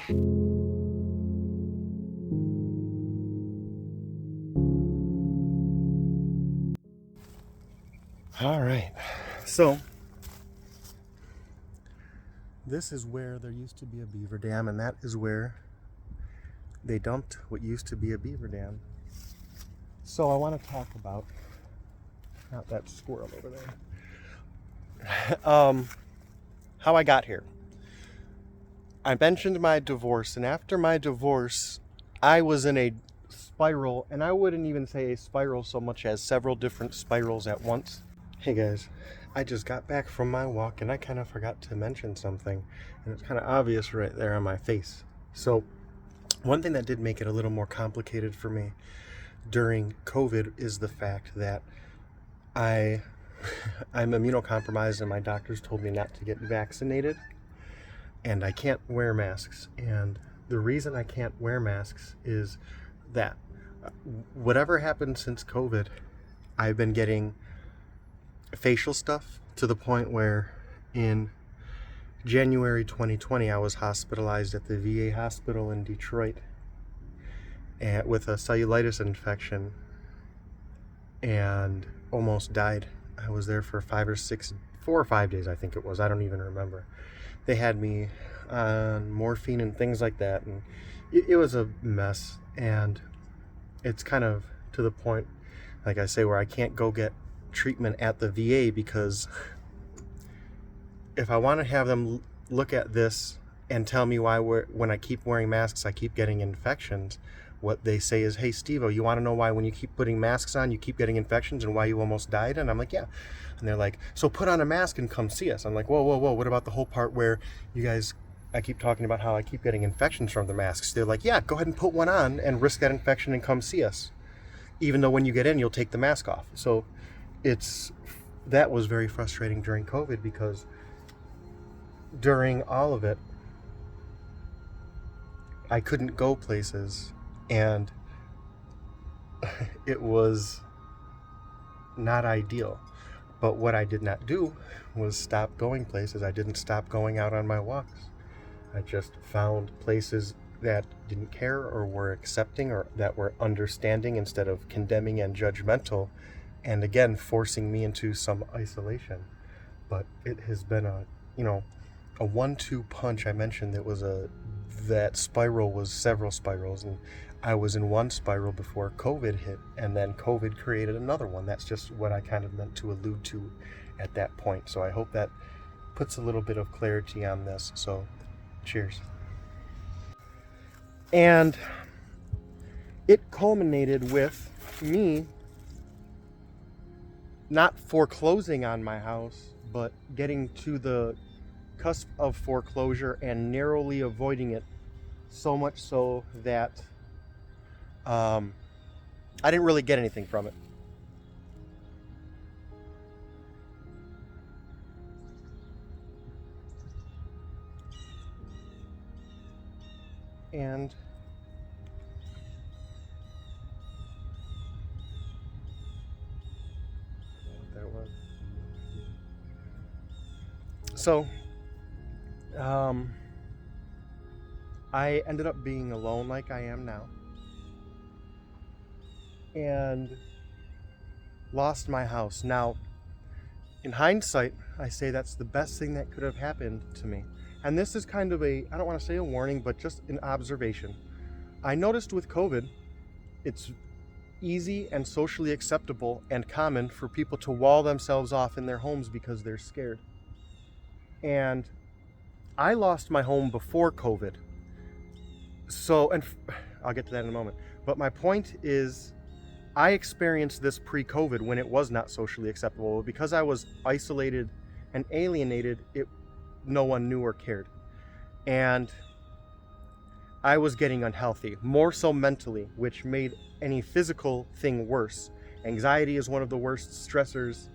All right, so this is where there used to be a beaver dam, and that is where they dumped what used to be a beaver dam. So I want to talk about, not that squirrel over there, how I got here. I mentioned my divorce, and after my divorce, I was in a spiral, and I wouldn't even say a spiral so much as several different spirals at once. Hey guys, I just got back from my walk and I kind of forgot to mention something, and it's kind of obvious right there on my face. So one thing that did make it a little more complicated for me during COVID is the fact that I'm immunocompromised, and my doctors told me not to get vaccinated, and I can't wear masks. And the reason I can't wear masks is that whatever happened since COVID, I've been getting facial stuff to the point where in January 2020 I was hospitalized at the VA hospital in Detroit with a cellulitis infection and almost died. I was there for 4 or 5 days, I think it was. I don't even remember. They had me on morphine and things like that, and it was a mess. And it's kind of to the point, like I say, where I can't go get treatment at the VA, because if I want to have them look at this and tell me why when I keep wearing masks I keep getting infections, what they say is, hey Steve-O, you want to know why when you keep putting masks on you keep getting infections and why you almost died? And I'm like, yeah. And they're like, so put on a mask and come see us. I'm like, whoa, what about the whole part where you guys, I keep talking about how I keep getting infections from the masks? They're like, yeah, go ahead and put one on and risk that infection and come see us, even though when you get in you'll take the mask off. So that was very frustrating during COVID, because during all of it I couldn't go places, and it was not ideal. But what I did not do was stop going places. I didn't stop going out on my walks. I just found places that didn't care or were accepting or that were understanding instead of condemning and judgmental, and again forcing me into some isolation. But it has been a 1-2 punch. I mentioned that spiral was several spirals, and I was in one spiral before COVID hit, and then COVID created another one. That's just what I kind of meant to allude to at that point. So I hope that puts a little bit of clarity on this. So cheers. And it culminated with me not foreclosing on my house, but getting to the cusp of foreclosure and narrowly avoiding it, so much so that I didn't really get anything from it. And that was so I ended up being alone like I am now, and lost my house. Now, in hindsight, I say that's the best thing that could have happened to me. And this is kind of I don't want to say a warning, but just an observation. I noticed with COVID, it's easy and socially acceptable and common for people to wall themselves off in their homes because they're scared. And I lost my home before COVID. So, and I'll get to that in a moment. But my point is, I experienced this pre-COVID when it was not socially acceptable. Because I was isolated and alienated, no one knew or cared. And I was getting unhealthy, more so mentally, which made any physical thing worse. Anxiety is one of the worst stressors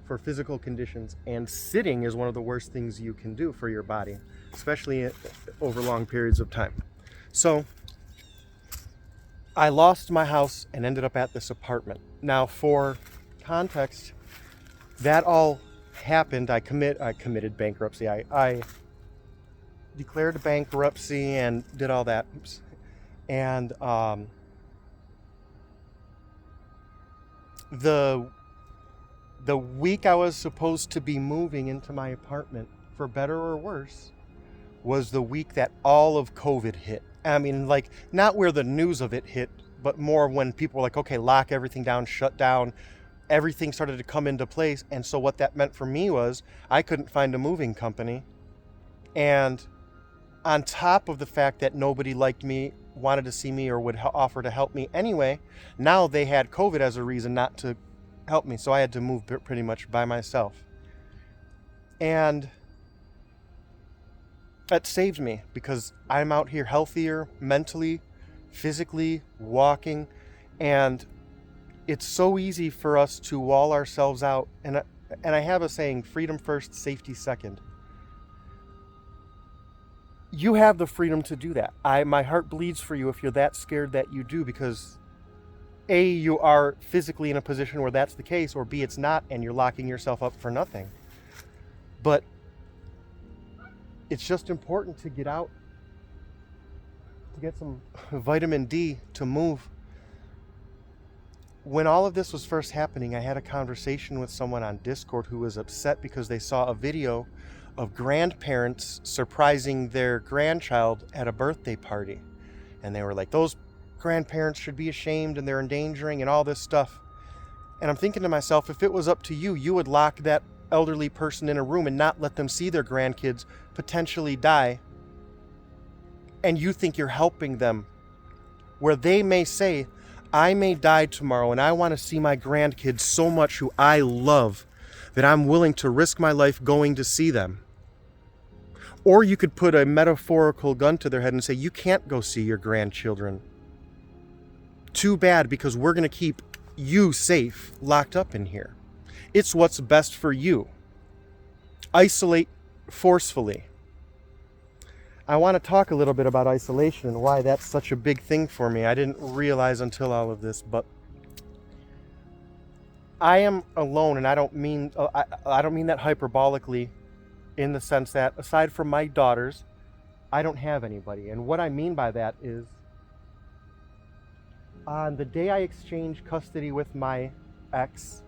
for physical conditions, and sitting is one of the worst things you can do for your body, especially over long periods of time. So I lost my house and ended up at this apartment. Now, for context, that all happened. I committed bankruptcy. I declared bankruptcy and did all that. Oops. And the week I was supposed to be moving into my apartment, for better or worse, was the week that all of COVID hit. I mean, like, not where the news of it hit, but more when people were like, okay, lock everything down, shut down. Everything started to come into place. And so what that meant for me was I couldn't find a moving company. And on top of the fact that nobody liked me, wanted to see me, or would offer to help me anyway, now they had COVID as a reason not to help me. So I had to move pretty much by myself. And that saved me because I'm out here healthier mentally, physically, walking, and it's so easy for us to wall ourselves out. And I have a saying, freedom first, safety second. You have the freedom to do that. My heart bleeds for you if you're that scared that you do, because A, you are physically in a position where that's the case, or B, it's not, and you're locking yourself up for nothing. But it's just important to get out, to get some vitamin D, to move. When all of this was first happening, I had a conversation with someone on Discord who was upset because they saw a video of grandparents surprising their grandchild at a birthday party. And they were like, those grandparents should be ashamed and they're endangering and all this stuff. And I'm thinking to myself, if it was up to you, you would lock that elderly person in a room and not let them see their grandkids potentially die. And you think you're helping them, where they may say, I may die tomorrow and I want to see my grandkids so much who I love that I'm willing to risk my life going to see them. Or you could put a metaphorical gun to their head and say, you can't go see your grandchildren. Too bad, because we're going to keep you safe, locked up in here. It's what's best for you. Isolate forcefully. I want to talk a little bit about isolation and why that's such a big thing for me. I didn't realize until all of this, but I am alone, and I don't mean that hyperbolically, in the sense that aside from my daughters, I don't have anybody. And what I mean by that is, on the day I exchanged custody with my ex,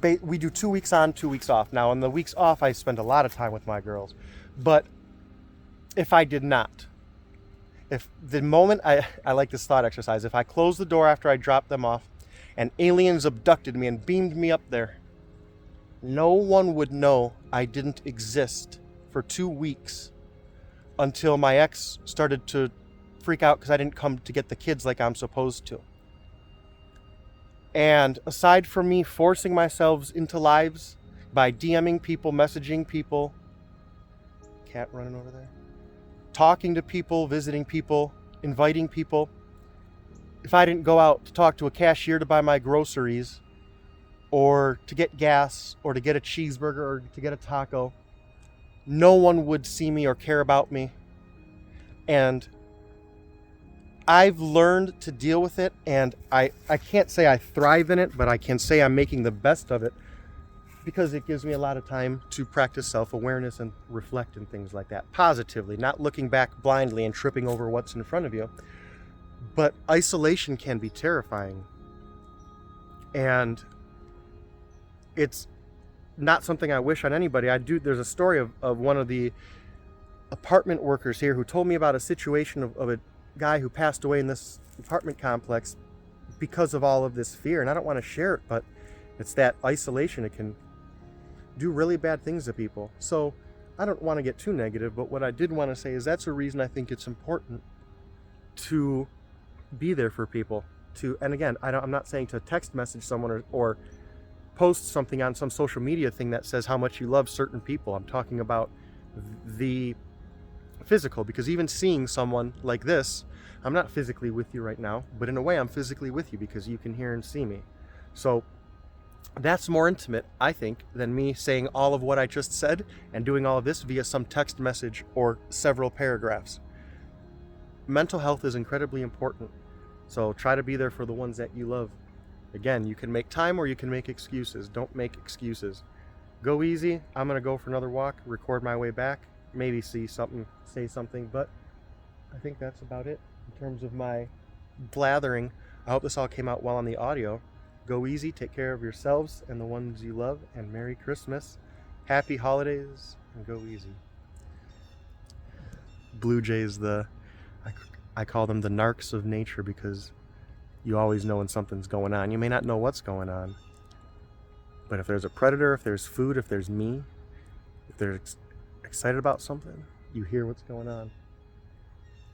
we do 2 weeks on, 2 weeks off. Now, on the weeks off, I spend a lot of time with my girls. But if I did not, if the moment I like this thought exercise, if I closed the door after I dropped them off and aliens abducted me and beamed me up there, no one would know I didn't exist for 2 weeks until my ex started to freak out because I didn't come to get the kids like I'm supposed to. And aside from me forcing myself into lives by DMing people, messaging people, cat running over there, talking to people, visiting people, inviting people, if I didn't go out to talk to a cashier to buy my groceries, or to get gas, or to get a cheeseburger, or to get a taco, no one would see me or care about me. And I've learned to deal with it, and I can't say I thrive in it, but I can say I'm making the best of it, because it gives me a lot of time to practice self-awareness and reflect and things like that, positively, not looking back blindly and tripping over what's in front of you. But isolation can be terrifying, and it's not something I wish on anybody. There's a story of one of the apartment workers here who told me about a situation of a guy who passed away in this apartment complex because of all of this fear. And I don't want to share it, but it's that isolation. It can do really bad things to people. So I don't want to get too negative, but what I did want to say is that's a reason I think it's important to be there for people. And again, I'm not saying to text message someone or post something on some social media thing that says how much you love certain people. I'm talking about the physical, because even seeing someone like this, I'm not physically with you right now, but in a way I'm physically with you because you can hear and see me. So that's more intimate, I think, than me saying all of what I just said and doing all of this via some text message or several paragraphs. Mental health is incredibly important, so try to be there for the ones that you love. Again, you can make time or you can make excuses. Don't make excuses. Go easy. I'm going to go for another walk, record my way back. maybe see something, say something, but I think that's about it in terms of my blathering. I hope this all came out well on the audio. Go easy, take care of yourselves and the ones you love, and Merry Christmas, Happy Holidays, and go easy. Blue jays, I call them the narcs of nature, because you always know when something's going on. You may not know what's going on, but if there's a predator, if there's food, if there's me, if they're excited about something, you hear what's going on.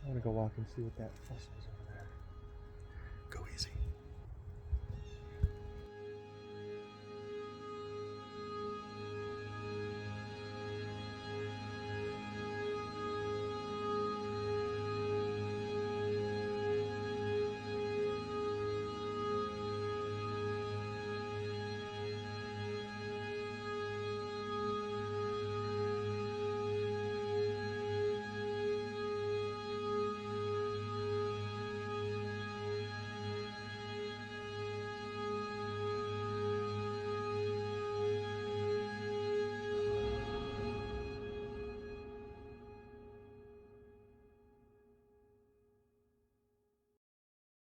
I'm gonna go walk and see what that fuss is over there. Go easy.